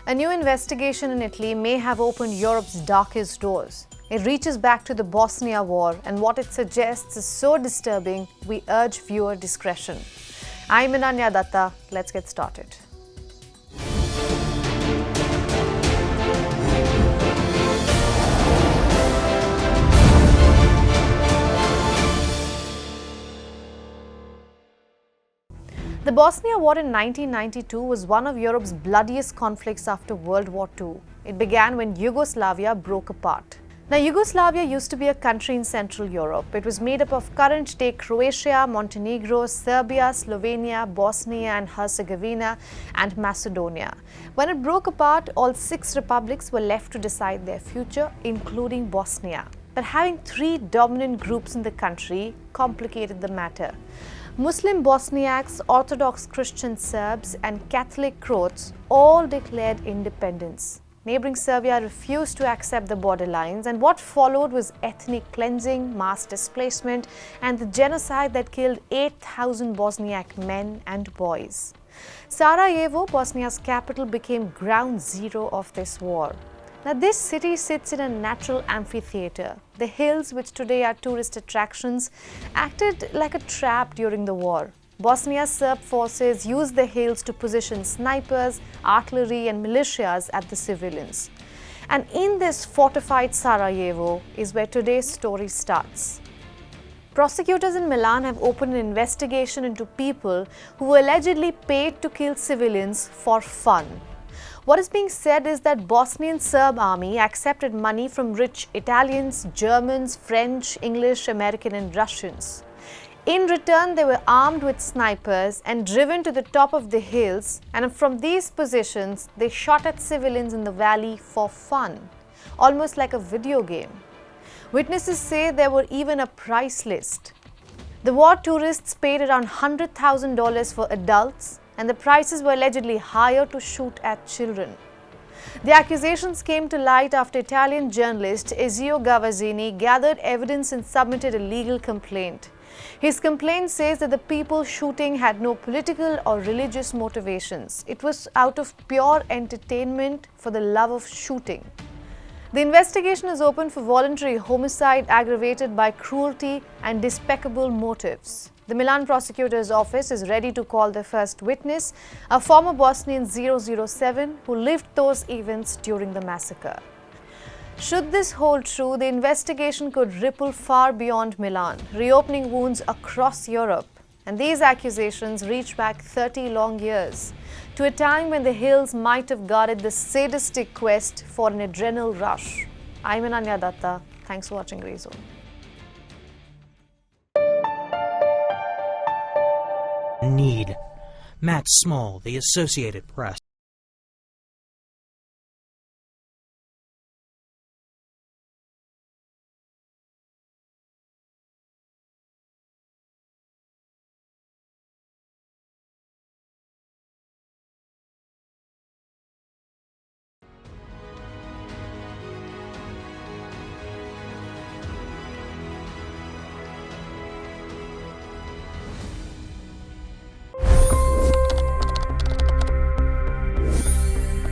A new investigation in Italy may have opened Europe's darkest doors. It reaches back to the Bosnia War, and what it suggests is so disturbing, we urge viewer discretion. I'm Ananya Dutta. Let's get started. The Bosnia War in 1992 was one of Europe's bloodiest conflicts after World War II. It began when Yugoslavia broke apart. Now, Yugoslavia used to be a country in Central Europe. It was made up of current-day Croatia, Montenegro, Serbia, Slovenia, Bosnia and Herzegovina, and Macedonia. When it broke apart, all 6 republics were left to decide their future, including Bosnia. But having 3 dominant groups in the country complicated the matter. Muslim Bosniaks, Orthodox Christian Serbs, and Catholic Croats all declared independence. Neighboring Serbia refused to accept the borderlines, and what followed was ethnic cleansing, mass displacement, and the genocide that killed 8,000 Bosniak men and boys. Sarajevo, Bosnia's capital, became ground zero of this war. Now, this city sits in a natural amphitheater. The hills, which today are tourist attractions, acted like a trap during the war. Bosnia's Serb forces used the hills to position snipers, artillery and militias at the civilians. And in this fortified Sarajevo is where today's story starts. Prosecutors in Milan have opened an investigation into people who were allegedly paid to kill civilians for fun. What is being said is that Bosnian Serb army accepted money from rich Italians, Germans, French, English, American and Russians. In return, they were armed with snipers and driven to the top of the hills, and from these positions, they shot at civilians in the valley for fun, almost like a video game. Witnesses say there were even a price list. The war tourists paid around $100,000 for adults, and the prices were allegedly higher to shoot at children. The accusations came to light after Italian journalist Ezio Gavazzini gathered evidence and submitted a legal complaint. His complaint says that the people shooting had no political or religious motivations. It was out of pure entertainment for the love of shooting. The investigation is open for voluntary homicide aggravated by cruelty and despicable motives. The Milan prosecutor's office is ready to call their first witness, a former Bosnian 007 who lived those events during the massacre. Should this hold true, the investigation could ripple far beyond Milan, reopening wounds across Europe. And these accusations reach back 30 long years, to a time when the hills might have guarded the sadistic quest for an adrenal rush. I'm Ananya Dutta. Thanks for watching Rezone. Need. Matt Small, The Associated Press.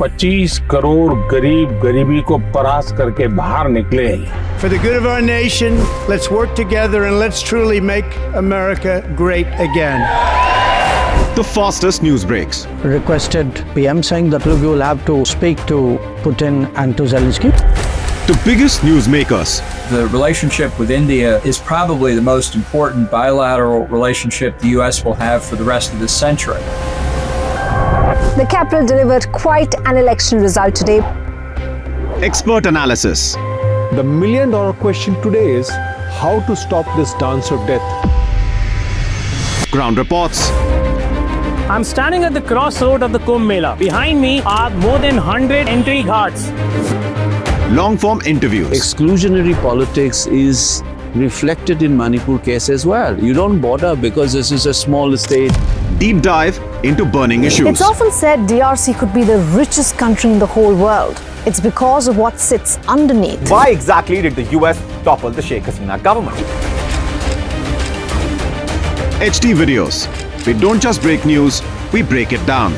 $25 crore गरीब गरीबी को परास्त करके बाहर निकले। For the good of our nation, let's work together and let's truly make America great again. The fastest news breaks. Requested PM saying that look, you will have to speak to Putin and to Zelensky. The biggest newsmakers. The relationship with India is probably the most important bilateral relationship the US will have for the rest of this century. The capital delivered quite an election result today. Expert analysis. The million-dollar question today is how to stop this dance of death. Ground reports. I'm standing at the crossroad of the Kumbh Mela. Behind me are more than 100 entry ghats. Long-form interviews. Exclusionary politics is reflected in Manipur case as well. You don't bother because this is a small state. Deep dive into burning issues. It's often said DRC could be the richest country in the whole world. It's because of what sits underneath. Why exactly did the US topple the Sheikh Hasina government? HT videos. We don't just break news, we break it down.